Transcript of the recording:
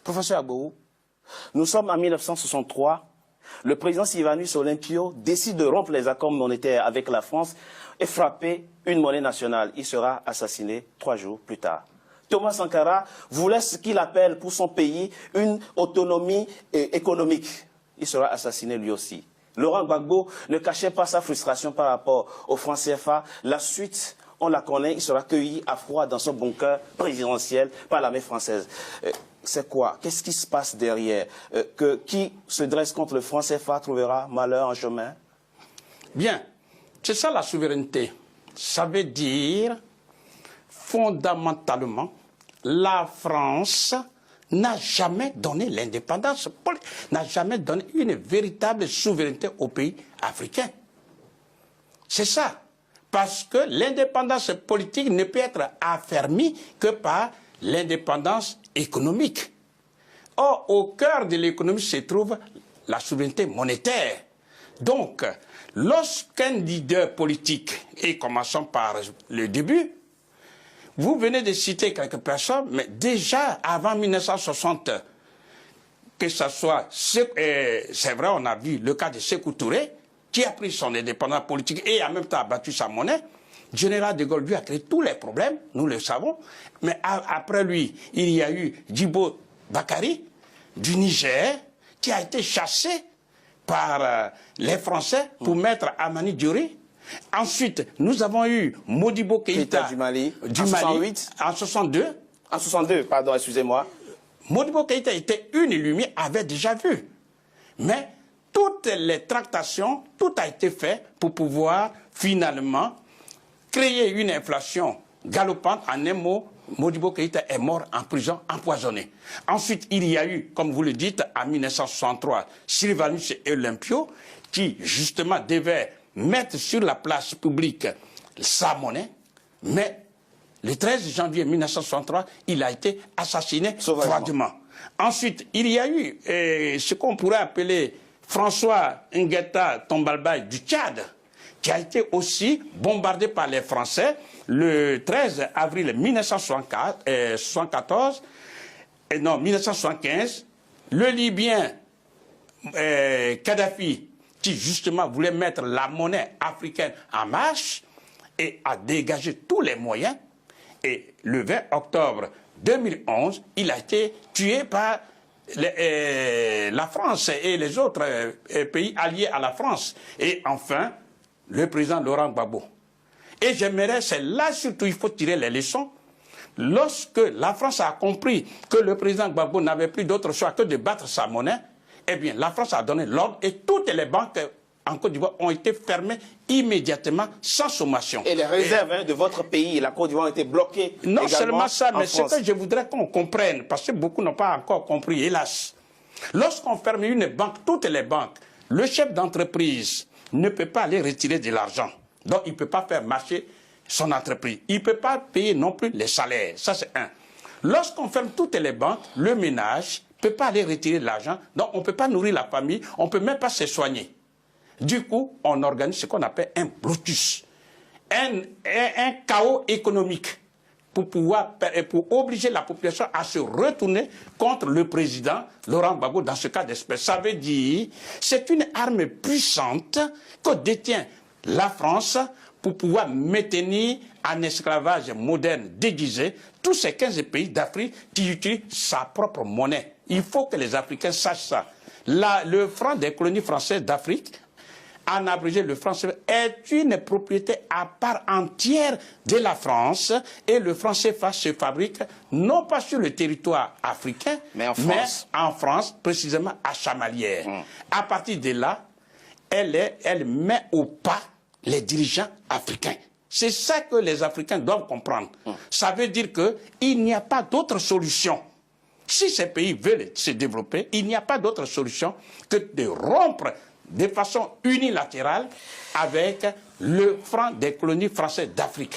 Professeur Agbourou, nous sommes en 1963. Le président Sylvanus Olympio décide de rompre les accords monétaires avec la France et frapper une monnaie nationale. Il sera assassiné 3 jours plus tard. Thomas Sankara voulait ce qu'il appelle pour son pays une autonomie économique. Il sera assassiné lui aussi. Laurent Gbagbo ne cachait pas sa frustration par rapport au franc CFA. La suite, on la connaît, il sera cueilli à froid dans son bunker présidentiel par l'armée française. C'est quoi? Qu'est-ce qui se passe derrière? Qui se dresse contre le franc CFA trouvera malheur en chemin? Bien, c'est ça la souveraineté. Ça veut dire, fondamentalement, la France n'a jamais donné l'indépendance, n'a jamais donné une véritable souveraineté aux pays africains. C'est ça. Parce que l'indépendance politique ne peut être affermie que par l'indépendance économique. Or, au cœur de l'économie se trouve la souveraineté monétaire. Donc, lorsqu'un leader politique, et commençons par le début, vous venez de citer quelques personnes, mais déjà avant 1960, que ce soit, c'est vrai, on a vu le cas de Sékou Touré, qui a pris son indépendance politique et en même temps a battu sa monnaie. Général de Gaulle, lui, a créé tous les problèmes, nous le savons. Mais après lui, il y a eu Djibo Bakary, du Niger, qui a été chassé par les Français pour mettre Amani Diori. Ensuite, nous avons eu Modibo Keïta du Mali, en 68. En 62. En 62, pardon, excusez-moi. Modibo Keïta était une lumière, avait déjà vu. Mais toutes les tractations, tout a été fait pour pouvoir finalement créer une inflation galopante. En un mot, Modibo Keïta est mort en prison, empoisonné. Ensuite, il y a eu, comme vous le dites, en 1963, Sylvanus Olympio, qui justement devait mettre sur la place publique sa monnaie, mais le 13 janvier 1963, il a été assassiné froidement. Ensuite, il y a eu ce qu'on pourrait appeler François Nguetta Tombalbaye du Tchad, qui a été aussi bombardé par les Français le 13 avril 1975. Le Libyen Kadhafi, qui justement voulait mettre la monnaie africaine en marche et a dégagé tous les moyens. Et le 20 octobre 2011, il a été tué par la France et les autres pays alliés à la France. Et enfin, le président Laurent Gbagbo. Et j'aimerais, c'est là surtout il faut tirer les leçons. Lorsque la France a compris que le président Gbagbo n'avait plus d'autre choix que de battre sa monnaie, eh bien, la France a donné l'ordre et toutes les banques en Côte d'Ivoire ont été fermées immédiatement, sans sommation. Et les réserves de votre pays, la Côte d'Ivoire, ont été bloquées. Non seulement ça, mais ce que je voudrais qu'on comprenne, parce que beaucoup n'ont pas encore compris, hélas. Lorsqu'on ferme une banque, toutes les banques, le chef d'entreprise ne peut pas aller retirer de l'argent. Donc, il ne peut pas faire marcher son entreprise. Il ne peut pas payer non plus les salaires. Ça, c'est un. Lorsqu'on ferme toutes les banques, le ménage ne peut pas aller retirer de l'argent. Donc, on ne peut pas nourrir la famille. On ne peut même pas se soigner. Du coup, on organise ce qu'on appelle un blocus. Un chaos économique pour obliger la population à se retourner contre le président Laurent Gbagbo dans ce cas d'espèce. Ça veut dire c'est une arme puissante que détient la France pour pouvoir maintenir en esclavage moderne déguisé tous ces 15 pays d'Afrique qui utilisent sa propre monnaie. Il faut que les Africains sachent ça. Le franc des colonies françaises d'Afrique, en abrégé le franc CFA, est une propriété à part entière de la France et le franc CFA se fabrique non pas sur le territoire africain, mais en France, précisément à Chamalières. À partir de là, elle met au pas les dirigeants africains. C'est ça que les Africains doivent comprendre. Ça veut dire qu'il n'y a pas d'autre solution. Si ces pays veulent se développer, il n'y a pas d'autre solution que de rompre de façon unilatérale avec le franc des colonies françaises d'Afrique.